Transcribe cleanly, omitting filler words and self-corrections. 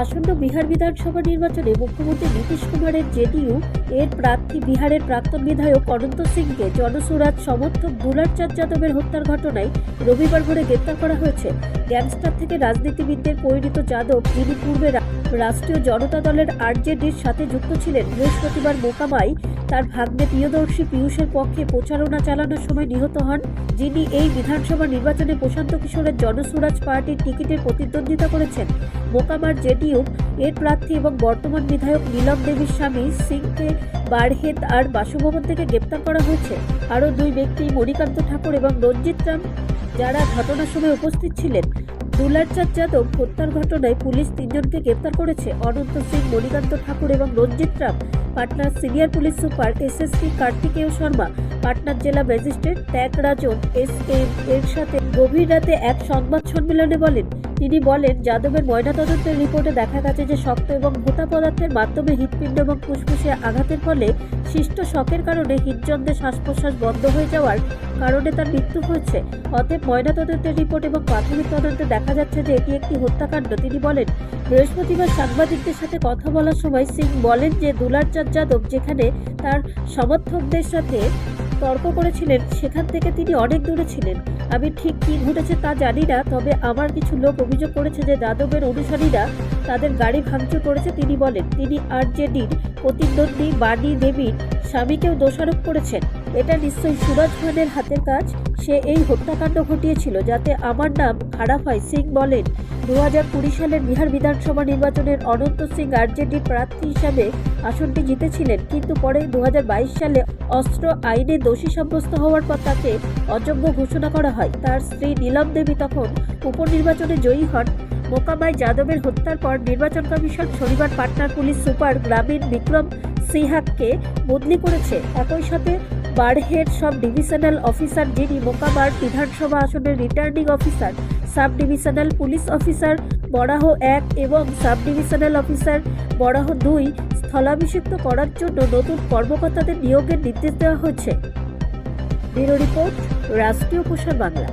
আসন্ন বিহার বিধানসভা নির্বাচনে মুখ্যমন্ত্রী নীতিশ কুমারের জেডিইউ এর প্রার্থী বিহারের প্রাক্তন বিধায়ক অনন্ত সিংকে জনসুরাজ সমর্থক দুলারচাঁদ যাদবের হত্যার ঘটনায় রবিবার ভোরে গ্রেপ্তার করা হয়েছে। গ্যাংস্টার থেকে রাজনীতিবিদদের পরিণত যাদব, যিনি পূর্বে রাষ্ট্রীয় জনতা দলের আরজেডির সাথে যুক্ত ছিলেন, বৃহস্পতিবার মোকামায় তার ভাগ্নে প্রিয়দর্শী পীয়ূষের পক্ষে প্রচারণা চালানোর সময় নিহত হন, যিনি এই বিধানসভা নির্বাচনে প্রশান্ত কিশোরের জনসুরাজ পার্টির টিকিটের প্রতিদ্বন্দ্বিতা করেছেন। মোকামার জেডিইউ এর প্রার্থী এবং বর্তমান বিধায়ক নীলম দেবীর স্বামী সিংকে বারহেত আর বাসভবন থেকে গ্রেপ্তার করা হয়েছে। আরও দুই ব্যক্তি, মণিকান্ত ঠাকুর এবং রঞ্জিত রাম, যারা ঘটনার সময় উপস্থিত ছিলেন। দুলারচাঁদ যাদব হত্যার ঘটনায় পুলিশ 3 জনকে গ্রেপ্তার করেছে। অনন্ত সিং, মণিকান্ত ঠাকুর এবং রঞ্জিত রাম পাটনার senior police super SSP Kartikeya Sharma, পাটনার জেলা ম্যাজিস্ট্রেট ত্যাগরাজন এসএম এর সাথে গভীর রাতে এক সংবাদ সম্মেলনে বলেন। তিনি বলেন, যাদবের ময়নাতদন্তের রিপোর্টে দেখা গেছে যে শক্ত এবং ভোঁতা পদার্থের মাধ্যমে হৃৎপিণ্ড এবং ফুসফুসে আঘাতের ফলে সৃষ্ট শকের কারণে হৃদযন্ত্রের শ্বাস-প্রশ্বাস বন্ধ হয়ে যাওয়ার কারণে তার মৃত্যু হয়েছে। অতএব ময়নাতদন্তের রিপোর্ট এবং প্রাথমিক তদন্তে দেখা যাচ্ছে যে এটি একটি হত্যাকাণ্ড। তিনি বলেন, বৃহস্পতিবার সাংবাদিকদের সাথে কথা বলার সময় সিং বলেন যে দুলারচাঁদ যাদব যেখানে তার সমর্থকদের সাথে তর্ক করেছিলেন, সেখান থেকে তিনি অনেক দূরে ছিলেন। আমি ঠিক কী ঘটেছে তা জানি না, তবে আমার কিছু লোক অভিযোগ করেছে যে যাদবের অনুসারীরা তাদের গাড়ি ভাঙচুর করেছে। তিনি বলেন, তিনি আরজেডির প্রতিদ্বন্দ্বী বাণী দেবীর স্বামীকেও দোষারোপ করেছেন। এটা নিশ্চয়ই সুরজ খানের হাতের কাজ। সে এই হত্যাকাণ্ড ঘটিয়েছিল যাতে আমার নাম খারাপ হয়। সিং বলেন, 2020 সালের বিহার বিধানসভা নির্বাচনের অনন্ত সিং আরজেডির প্রার্থী হিসাবে আসনটি জিতেছিলেন, কিন্তু পরে 2022 সালে অস্ত্র আইনে দোষী সাব্যস্ত হওয়ার পর তাকে অযোগ্য ঘোষণা করা হয়। তার স্ত্রী নীলম দেবী তখন উপনির্বাচনে জয়ী হন। মোকামায় যাদবের হত্যার পর নির্বাচন কমিশন শনিবার পাটনার পুলিশ সুপার গ্রামীণ বিক্রম সিংহাকে বদলি করেছে। একই সাথে বারহের সব ডিভিশনাল অফিসার, যিনি মোকামার বিধানসভা আসনের returning officer, sub divisional police officer বরাহ 1 এবং সাব ডিভিশনাল অফিসার বরাহ 2 স্থলাভিষিক্ত করার জন্য নতুন কর্মকর্তাদের নিয়োগের নির্দেশ দেওয়া হয়েছে। ব্যুরো রিপোর্ট, রাষ্ট্রীয় প্রসার বাংলা।